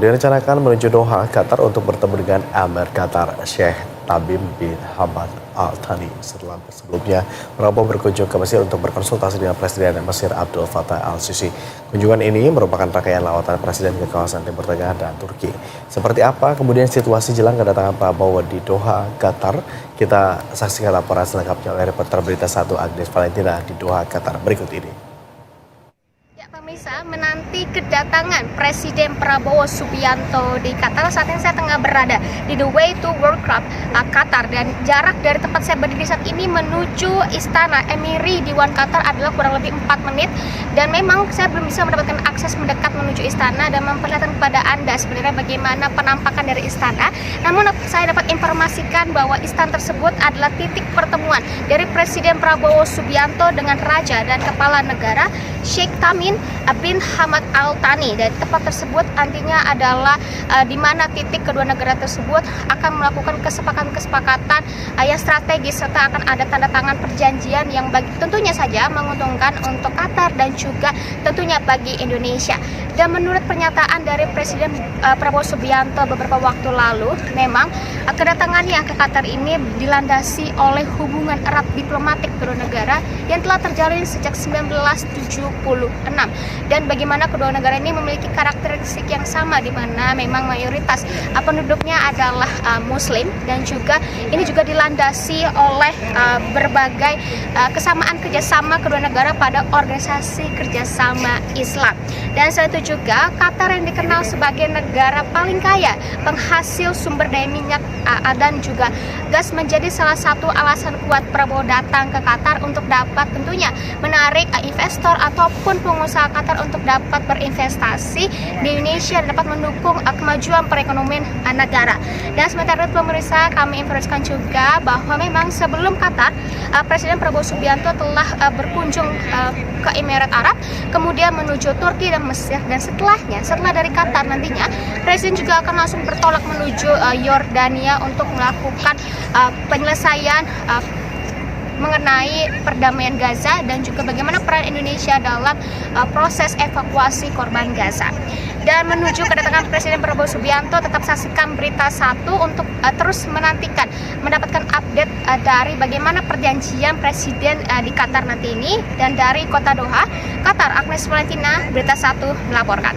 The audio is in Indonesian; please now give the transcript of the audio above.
Direncanakan menuju Doha, Qatar untuk bertemu dengan Amir Qatar Sheikh Tamim bin Hamad Al Thani. Sebelumnya, Prabowo berkunjung ke Mesir untuk berkonsultasi dengan Presiden Mesir Abdul Fattah Al-Sisi. Kunjungan ini merupakan rangkaian lawatan Presiden ke kawasan Timur Tengah dan Turki. Seperti apa kemudian situasi jelang kedatangan Prabowo di Doha, Qatar? Kita saksikan laporan selengkapnya oleh reporter Berita 1 Agnes Valentina di Doha, Qatar berikut ini. Pemirsa, menanti kedatangan Presiden Prabowo Subianto di Qatar. Saat ini saya tengah berada di The Way to World Cup Qatar, dan jarak dari tempat saya berdiri saat ini menuju Istana Emiri di Wan Qatar adalah kurang lebih 4 menit, dan memang saya belum bisa mendapatkan akses mendekat menuju istana dan memperlihatkan kepada Anda sebenarnya bagaimana penampakan dari istana. Namun saya dapat informasikan bahwa istana tersebut adalah titik pertemuan dari Presiden Prabowo Subianto dengan Raja dan Kepala Negara Sheikh Tamim bin Hamad Al Thani. Dan tempat tersebut nantinya adalah di mana titik kedua negara tersebut akan melakukan kesepakatan-kesepakatan yang strategis, serta akan ada tanda tangan perjanjian yang tentunya saja menguntungkan untuk Qatar dan juga tentunya bagi Indonesia. Dan menurut pernyataan dari Presiden Prabowo Subianto beberapa waktu lalu, memang kedatangannya ke Qatar ini dilandasi oleh hubungan erat diplomatik kedua negara yang telah terjalin sejak 1976, dan bagaimana kedua negara ini memiliki karakteristik yang sama, di mana memang mayoritas penduduknya adalah Muslim, dan juga ini juga dilandasi oleh berbagai kesamaan kerjasama kedua negara pada organisasi kerjasama Islam. Dan selain itu juga Qatar yang dikenal sebagai negara paling kaya penghasil sumber daya minyak dan juga gas menjadi salah satu alasan kuat Prabowo datang ke Qatar untuk dapat tentunya menarik investor ataupun pengusaha Qatar untuk dapat berinvestasi di Indonesia dan dapat mendukung kemajuan perekonomian negara. Dan sementara itu pemirsa, kami informasikan juga bahwa memang sebelum Qatar, Presiden Prabowo Subianto telah berkunjung ke Emirat Arab, kemudian menuju Turki dan Mesir, dan setelah dari Qatar nantinya Presiden juga akan langsung bertolak menuju Yordania untuk melakukan penyelesaian mengenai perdamaian Gaza dan juga bagaimana peran Indonesia dalam proses evakuasi korban Gaza. Dan menuju kedatangan Presiden Prabowo Subianto, tetap saksikan Berita 1 untuk terus menantikan mendapatkan update dari bagaimana perjanjian Presiden di Qatar nanti ini. Dan dari Kota Doha, Qatar, Agnes Valentina, Berita 1 melaporkan.